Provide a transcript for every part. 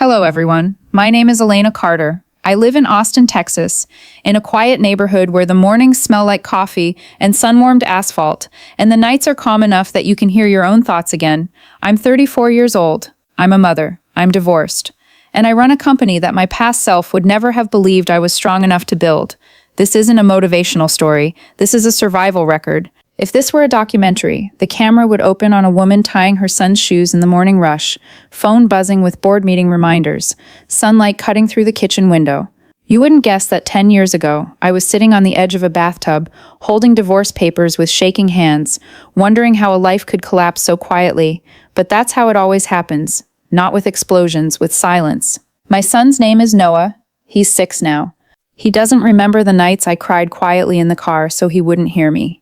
Hello, everyone. My name is Elena Carter. I live in Austin, Texas, in a quiet neighborhood where the mornings smell like coffee and sun-warmed asphalt, and the nights are calm enough that you can hear your own thoughts again. I'm 34 years old. I'm a mother. I'm divorced. And I run a company that my past self would never have believed I was strong enough to build. This isn't a motivational story. This is a survival record. If this were a documentary, the camera would open on a woman tying her son's shoes in the morning rush, phone buzzing with board meeting reminders, sunlight cutting through the kitchen window. You wouldn't guess that 10 years ago, I was sitting on the edge of a bathtub, holding divorce papers with shaking hands, wondering how a life could collapse so quietly. But that's how it always happens. Not with explosions, with silence. My son's name is Noah. He's 6 now. He doesn't remember the nights I cried quietly in the car so he wouldn't hear me.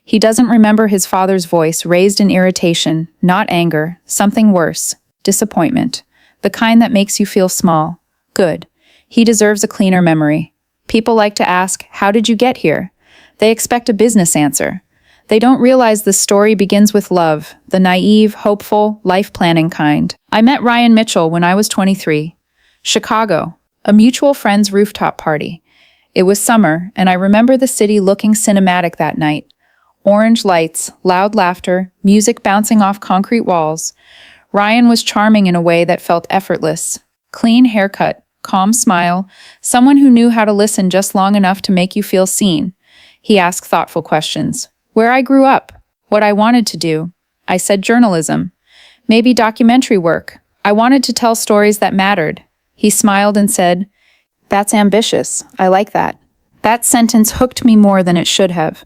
He doesn't remember his father's voice raised in irritation, not anger, something worse, disappointment, the kind that makes you feel small. Good. He deserves a cleaner memory. People like to ask, how did you get here? They expect a business answer. They don't realize the story begins with love, the naive, hopeful, life-planning kind. I met Ryan Mitchell when I was 23. Chicago, a mutual friend's rooftop party. It was summer, and I remember the city looking cinematic that night. Orange lights, loud laughter, music bouncing off concrete walls. Ryan was charming in a way that felt effortless. Clean haircut, calm smile, someone who knew how to listen just long enough to make you feel seen. He asked thoughtful questions. Where I grew up, what I wanted to do. I said journalism. Maybe documentary work. I wanted to tell stories that mattered. He smiled and said, "That's ambitious. I like that." That sentence hooked me more than it should have.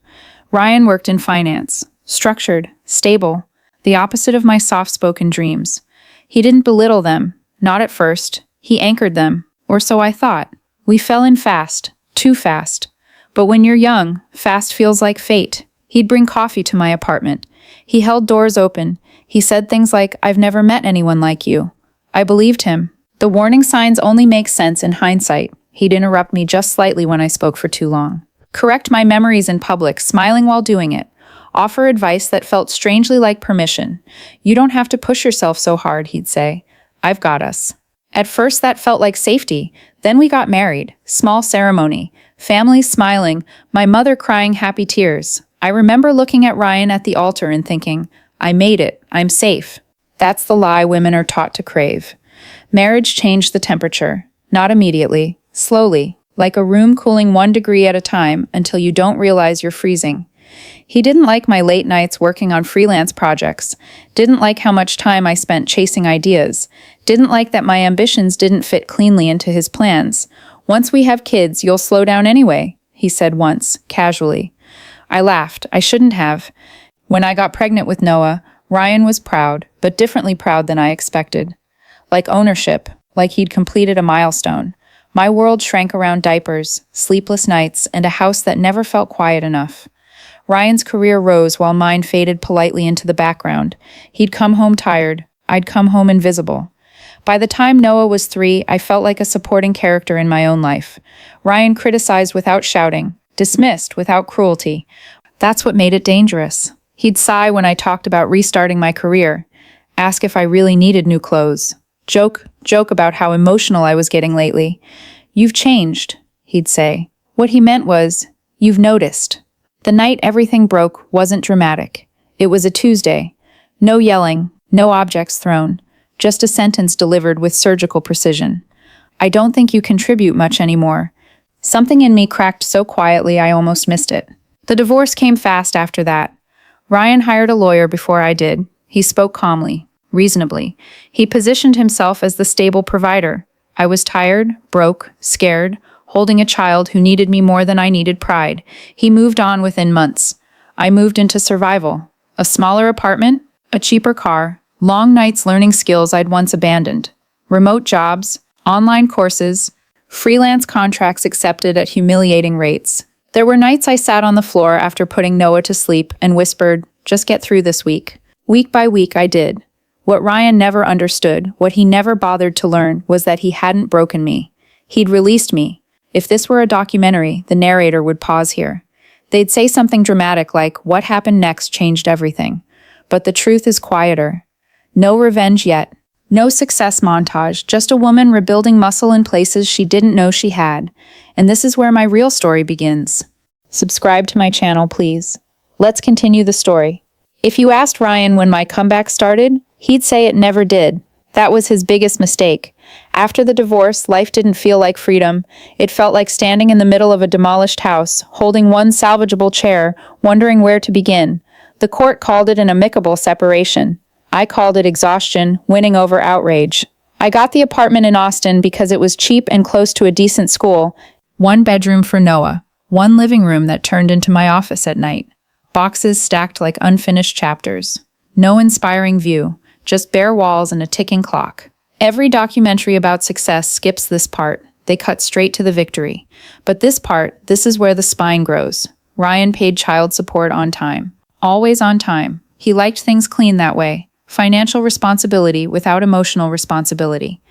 Ryan worked in finance, structured, stable, the opposite of my soft-spoken dreams. He didn't belittle them, not at first. He anchored them, or so I thought. We fell in fast, too fast. But when you're young, fast feels like fate. He'd bring coffee to my apartment. He held doors open. He said things like, "I've never met anyone like you." I believed him. The warning signs only make sense in hindsight. He'd interrupt me just slightly when I spoke for too long. Correct my memories in public, smiling while doing it. Offer advice that felt strangely like permission. "You don't have to push yourself so hard," he'd say. "I've got us." At first that felt like safety. Then we got married. Small ceremony. Families smiling. My mother crying happy tears. I remember looking at Ryan at the altar and thinking, I made it. I'm safe. That's the lie women are taught to crave. Marriage changed the temperature. Not immediately. Slowly. Like a room cooling 1 degree at a time until you don't realize you're freezing. He didn't like my late nights working on freelance projects, didn't like how much time I spent chasing ideas, didn't like that my ambitions didn't fit cleanly into his plans. "Once we have kids, you'll slow down anyway," he said once, casually. I laughed. I shouldn't have. When I got pregnant with Noah, Ryan was proud, but differently proud than I expected. Like ownership, like he'd completed a milestone. My world shrank around diapers, sleepless nights, and a house that never felt quiet enough. Ryan's career rose while mine faded politely into the background. He'd come home tired. I'd come home invisible. By the time Noah was 3, I felt like a supporting character in my own life. Ryan criticized without shouting, dismissed without cruelty. That's what made it dangerous. He'd sigh when I talked about restarting my career, ask if I really needed new clothes. Joke about how emotional I was getting lately. "You've changed," he'd say. What he meant was, "You've noticed." The night everything broke wasn't dramatic. It was a Tuesday. No yelling, no objects thrown, just a sentence delivered with surgical precision. "I don't think you contribute much anymore." Something in me cracked so quietly I almost missed it. The divorce came fast after that. Ryan hired a lawyer before I did. He spoke calmly. Reasonably. He positioned himself as the stable provider. I was tired, broke, scared, holding a child who needed me more than I needed pride. He moved on within months. I moved into survival. A smaller apartment, a cheaper car, long nights learning skills I'd once abandoned. Remote jobs, online courses, freelance contracts accepted at humiliating rates. There were nights I sat on the floor after putting Noah to sleep and whispered, "Just get through this week." Week by week I did. What Ryan never understood, what he never bothered to learn, was that he hadn't broken me. He'd released me. If this were a documentary, the narrator would pause here. They'd say something dramatic like, "What happened next changed everything." But the truth is quieter. No revenge yet. No success montage, just a woman rebuilding muscle in places she didn't know she had. And this is where my real story begins. Subscribe to my channel, please. Let's continue the story. If you asked Ryan when my comeback started, he'd say it never did. That was his biggest mistake. After the divorce, life didn't feel like freedom. It felt like standing in the middle of a demolished house, holding one salvageable chair, wondering where to begin. The court called it an amicable separation. I called it exhaustion, winning over outrage. I got the apartment in Austin because it was cheap and close to a decent school. One bedroom for Noah, one living room that turned into my office at night. Boxes stacked like unfinished chapters. No inspiring view, just bare walls and a ticking clock. Every documentary about success skips this part. They cut straight to the victory. But this part, this is where the spine grows. Ryan paid child support on time. Always on time. He liked things clean that way. Financial responsibility without emotional responsibility.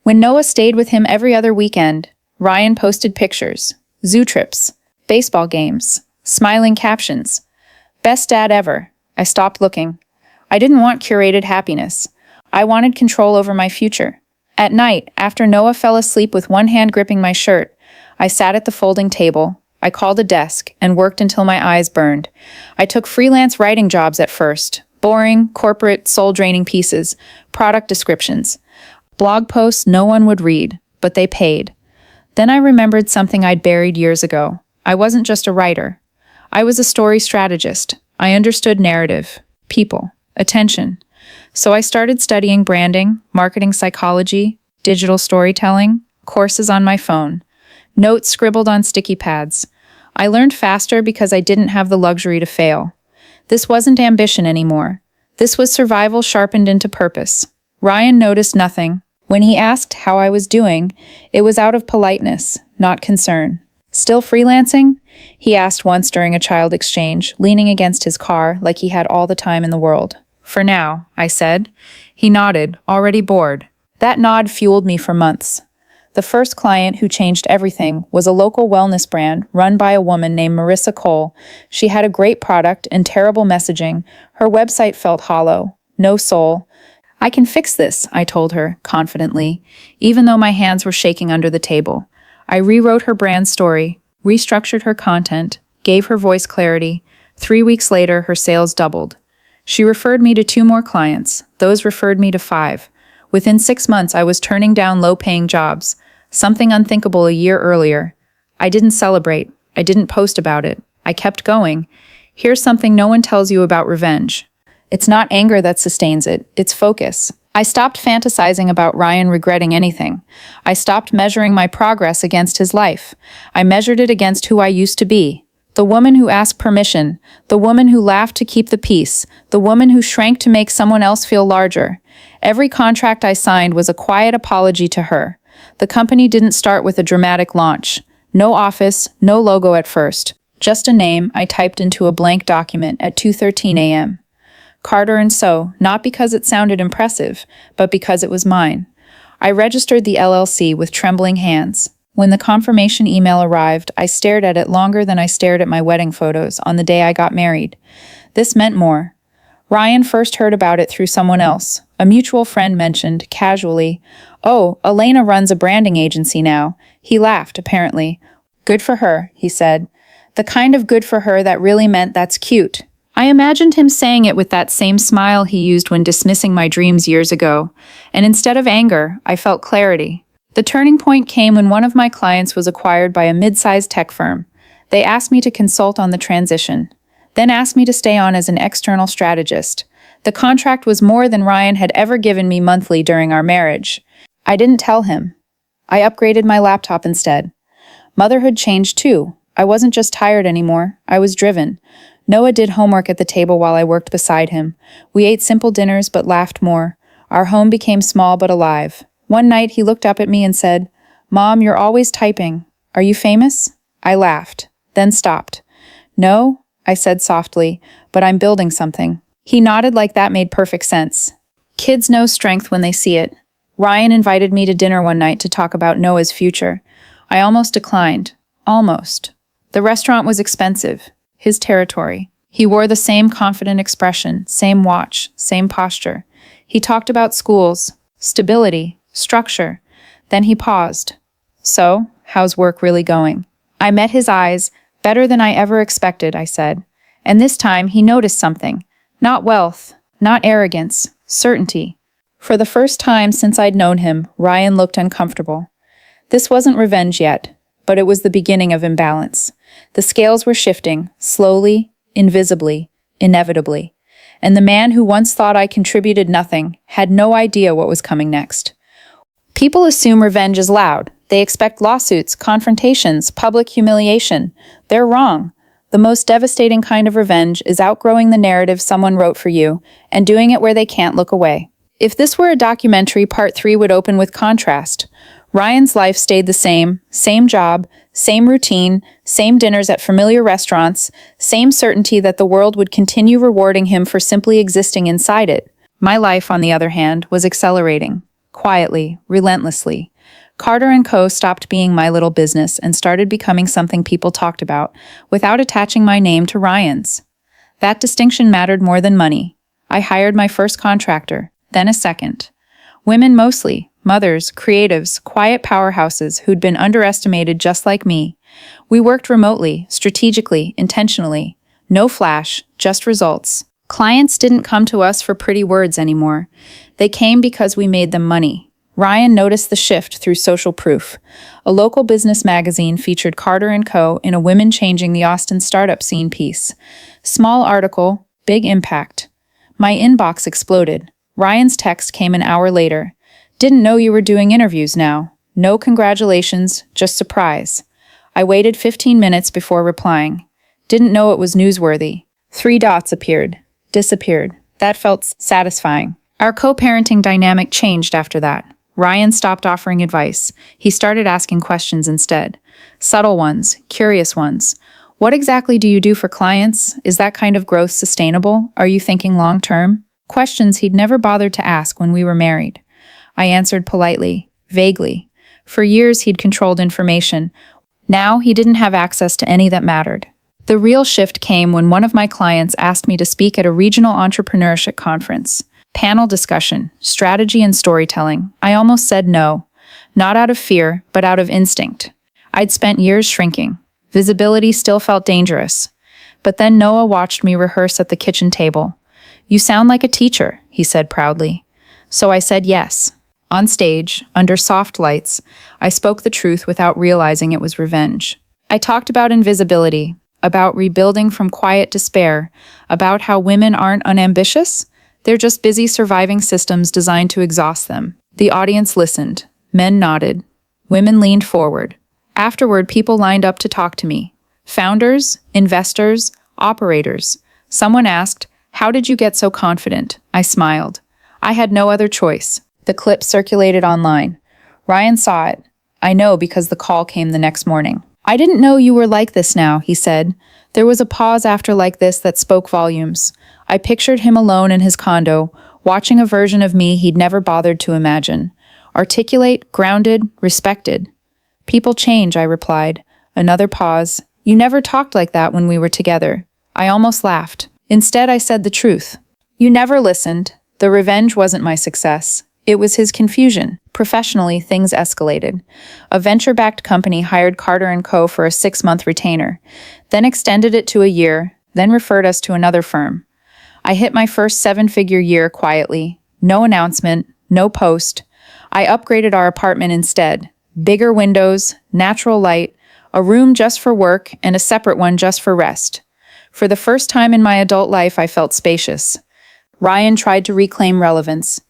When Noah stayed with him every other weekend, Ryan posted pictures, zoo trips, baseball games, smiling captions. Best dad ever. I stopped looking. I didn't want curated happiness. I wanted control over my future. At night, after Noah fell asleep with one hand gripping my shirt, I sat at the folding table. I called a desk and worked until my eyes burned. I took freelance writing jobs at first. Boring, corporate, soul-draining pieces, product descriptions, blog posts no one would read, but they paid. Then I remembered something I'd buried years ago. I wasn't just a writer. I was a story strategist. I understood narrative, people, attention. So I started studying branding, marketing psychology, digital storytelling, courses on my phone, notes scribbled on sticky pads. I learned faster because I didn't have the luxury to fail. This wasn't ambition anymore. This was survival sharpened into purpose. Ryan noticed nothing. When he asked how I was doing, it was out of politeness, not concern. Still freelancing? He asked once during a child exchange, leaning against his car like he had all the time in the world. For now, I said. He nodded, already bored. That nod fueled me for months. The first client who changed everything was a local wellness brand run by a woman named Marissa Cole. She had a great product and terrible messaging. Her website felt hollow. No soul. I can fix this, I told her, confidently, even though my hands were shaking under the table. I rewrote her brand story, restructured her content, gave her voice clarity. 3 weeks later, her sales doubled. She referred me to 2 more clients. Those referred me to 5. Within 6 months, I was turning down low-paying jobs. Something unthinkable a year earlier. I didn't celebrate. I didn't post about it. I kept going. Here's something no one tells you about revenge. It's not anger that sustains it. It's focus. I stopped fantasizing about Ryan regretting anything. I stopped measuring my progress against his life. I measured it against who I used to be. The woman who asked permission. The woman who laughed to keep the peace. The woman who shrank to make someone else feel larger. Every contract I signed was a quiet apology to her. The company didn't start with a dramatic launch. No office, no logo at first. Just a name I typed into a blank document at 2:13 a.m. Carter & So, not because it sounded impressive, but because it was mine. I registered the LLC with trembling hands. When the confirmation email arrived, I stared at it longer than I stared at my wedding photos on the day I got married. This meant more. Ryan first heard about it through someone else. A mutual friend mentioned, casually, "Oh, Elena runs a branding agency now." He laughed, apparently. "Good for her," he said. The kind of good for her that really meant that's cute. I imagined him saying it with that same smile he used when dismissing my dreams years ago. And instead of anger, I felt clarity. The turning point came when one of my clients was acquired by a mid-sized tech firm. They asked me to consult on the transition, then asked me to stay on as an external strategist. The contract was more than Ryan had ever given me monthly during our marriage. I didn't tell him. I upgraded my laptop instead. Motherhood changed too. I wasn't just tired anymore. I was driven. Noah did homework at the table while I worked beside him. We ate simple dinners but laughed more. Our home became small but alive. One night he looked up at me and said, "Mom, you're always typing. Are you famous?" I laughed, then stopped. "No," I said softly, "but I'm building something." He nodded like that made perfect sense. Kids know strength when they see it. Ryan invited me to dinner one night to talk about Noah's future. I almost declined. Almost. The restaurant was expensive. His territory. He wore the same confident expression, same watch, same posture. He talked about schools, stability, structure. Then he paused. So, how's work really going? I met his eyes, better than I ever expected, I said. And this time he noticed something. Not wealth, not arrogance, certainty. For the first time since I'd known him, Ryan looked uncomfortable. This wasn't revenge yet, but it was the beginning of imbalance. The scales were shifting, slowly, invisibly, inevitably. And the man who once thought I contributed nothing had no idea what was coming next. People assume revenge is loud. They expect lawsuits, confrontations, public humiliation. They're wrong. The most devastating kind of revenge is outgrowing the narrative someone wrote for you and doing it where they can't look away. If this were a documentary, part 3 would open with contrast. Ryan's life stayed the same job, same routine, same dinners at familiar restaurants, same certainty that the world would continue rewarding him for simply existing inside it. My life, on the other hand, was accelerating, quietly, relentlessly. Carter & Co. stopped being my little business and started becoming something people talked about, without attaching my name to Ryan's. That distinction mattered more than money. I hired my first contractor, then a second. Women mostly, mothers, creatives, quiet powerhouses who'd been underestimated just like me. We worked remotely, strategically, intentionally. No flash, just results. Clients didn't come to us for pretty words anymore. They came because we made them money. Ryan noticed the shift through social proof. A local business magazine featured Carter & Co. in a Women Changing the Austin Startup Scene piece. Small article, big impact. My inbox exploded. Ryan's text came an hour later. Didn't know you were doing interviews now. No congratulations, just surprise. I waited 15 minutes before replying. Didn't know it was newsworthy. 3 dots appeared. Disappeared. That felt satisfying. Our co-parenting dynamic changed after that. Ryan stopped offering advice. He started asking questions instead. Subtle ones, curious ones. What exactly do you do for clients? Is that kind of growth sustainable? Are you thinking long-term? Questions he'd never bothered to ask when we were married. I answered politely, vaguely. For years he'd controlled information. Now he didn't have access to any that mattered. The real shift came when one of my clients asked me to speak at a regional entrepreneurship conference. Panel discussion, strategy and storytelling. I almost said no. Not out of fear, but out of instinct. I'd spent years shrinking. Visibility still felt dangerous. But then Noah watched me rehearse at the kitchen table. "You sound like a teacher," he said proudly. So I said yes. On stage, under soft lights, I spoke the truth without realizing it was revenge. I talked about invisibility, about rebuilding from quiet despair, about how women aren't unambitious. They're just busy surviving systems designed to exhaust them. The audience listened. Men nodded. Women leaned forward. Afterward, people lined up to talk to me. Founders, investors, operators. Someone asked, "How did you get so confident?" I smiled. I had no other choice. The clip circulated online. Ryan saw it. I know because the call came the next morning. "I didn't know you were like this now," he said. There was a pause after like this that spoke volumes. I pictured him alone in his condo, watching a version of me he'd never bothered to imagine. Articulate, grounded, respected. "People change," I replied. Another pause. "You never talked like that when we were together." I almost laughed. Instead, I said the truth. "You never listened. The revenge wasn't my success. It was his confusion." Professionally, things escalated. A venture-backed company hired Carter & Co. for a 6-month retainer, then extended it to a year, then referred us to another firm. I hit my first 7-figure year quietly. No announcement, no post. I upgraded our apartment instead. Bigger windows, natural light, a room just for work, and a separate one just for rest. For the first time in my adult life, I felt spacious. Ryan tried to reclaim relevance.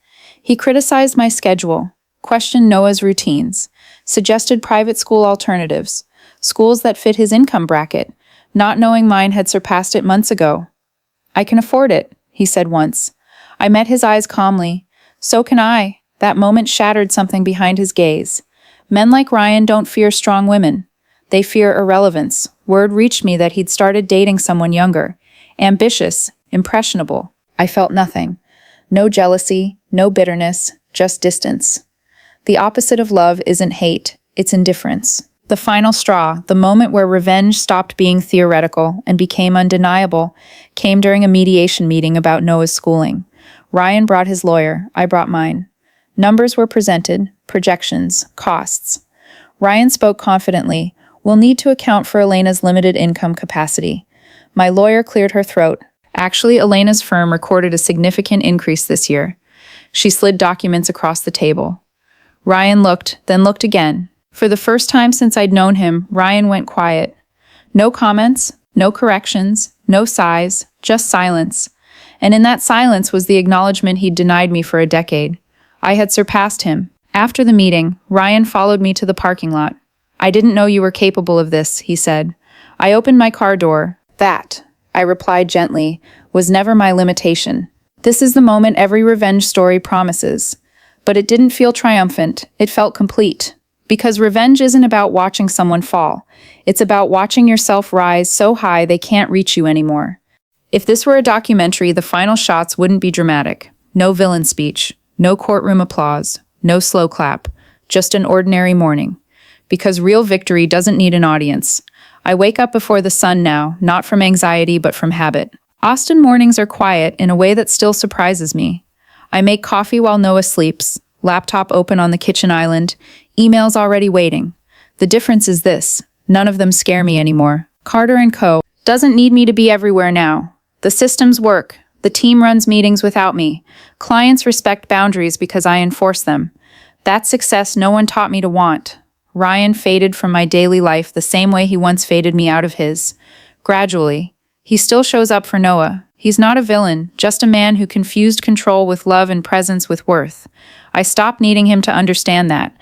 He criticized my schedule, questioned Noah's routines, suggested private school alternatives, schools that fit his income bracket, not knowing mine had surpassed it months ago. "I can afford it," he said once. I met his eyes calmly. "So can I." That moment shattered something behind his gaze. Men like Ryan don't fear strong women. They fear irrelevance. Word reached me that he'd started dating someone younger. Ambitious, impressionable. I felt nothing. No jealousy, no bitterness, just distance. The opposite of love isn't hate, it's indifference. The final straw, the moment where revenge stopped being theoretical and became undeniable, came during a mediation meeting about Noah's schooling. Ryan brought his lawyer, I brought mine. Numbers were presented, projections, costs. Ryan spoke confidently. We'll need to account for Elena's limited income capacity. My lawyer cleared her throat. Actually, Elena's firm recorded a significant increase this year. She slid documents across the table. Ryan looked, then looked again. For the first time since I'd known him, Ryan went quiet. No comments, no corrections, no sighs, just silence. And in that silence was the acknowledgement he'd denied me for a decade. I had surpassed him. After the meeting, Ryan followed me to the parking lot. I didn't know you were capable of this, he said. I opened my car door. That, I replied gently, was never my limitation. This is the moment every revenge story promises. But it didn't feel triumphant. It felt complete. Because revenge isn't about watching someone fall. It's about watching yourself rise so high they can't reach you anymore. If this were a documentary, the final shots wouldn't be dramatic. No villain speech. No courtroom applause. No slow clap. Just an ordinary morning. Because real victory doesn't need an audience. I wake up before the sun now, not from anxiety but from habit. Austin mornings are quiet in a way that still surprises me. I make coffee while Noah sleeps, laptop open on the kitchen island, emails already waiting. The difference is this: none of them scare me anymore. Carter & Co. doesn't need me to be everywhere now. The systems work. The team runs meetings without me. Clients respect boundaries because I enforce them. That's success no one taught me to want. Ryan faded from my daily life the same way he once faded me out of his. Gradually. He still shows up for Noah. He's not a villain, just a man who confused control with love and presence with worth. I stopped needing him to understand that.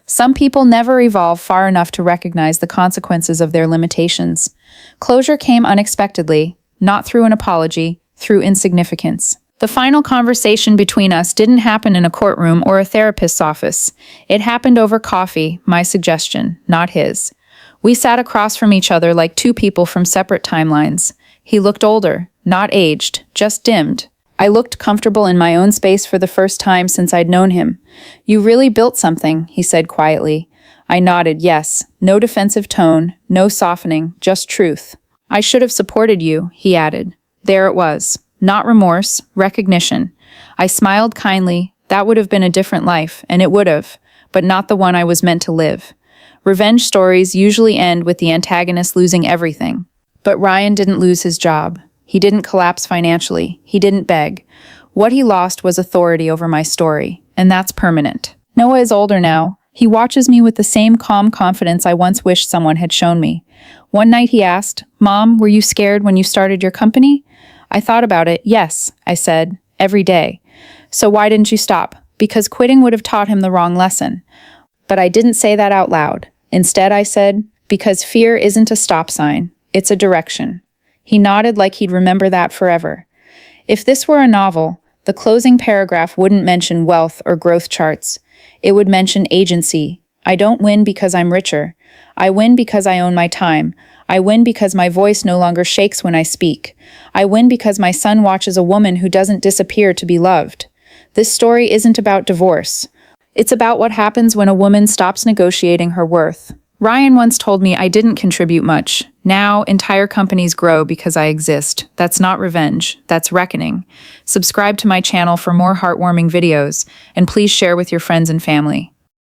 Some people never evolve far enough to recognize the consequences of their limitations. Closure came unexpectedly, not through an apology, through insignificance. The final conversation between us didn't happen in a courtroom or a therapist's office. It happened over coffee, my suggestion, not his. We sat across from each other like two people from separate timelines. He looked older, not aged, just dimmed. I looked comfortable in my own space for the first time since I'd known him. You really built something, he said quietly. I nodded, yes. No defensive tone, no softening, just truth. I should have supported you, he added. There it was. Not remorse, recognition. I smiled kindly. That would have been a different life, and it would have, but not the one I was meant to live. Revenge stories usually end with the antagonist losing everything. But Ryan didn't lose his job. He didn't collapse financially. He didn't beg. What he lost was authority over my story, and that's permanent. Noah is older now. He watches me with the same calm confidence I once wished someone had shown me. One night he asked, Mom, were you scared when you started your company? I thought about it. Yes, I said, every day. So why didn't you stop? Because quitting would have taught him the wrong lesson. But I didn't say that out loud. Instead, I said, because fear isn't a stop sign. It's a direction. He nodded like he'd remember that forever. If this were a novel, the closing paragraph wouldn't mention wealth or growth charts. It would mention agency. I don't win because I'm richer. I win because I own my time. I win because my voice no longer shakes when I speak. I win because my son watches a woman who doesn't disappear to be loved. This story isn't about divorce. It's about what happens when a woman stops negotiating her worth. Ryan once told me I didn't contribute much. Now, entire companies grow because I exist. That's not revenge. That's reckoning. Subscribe to my channel for more heartwarming videos, and please share with your friends and family.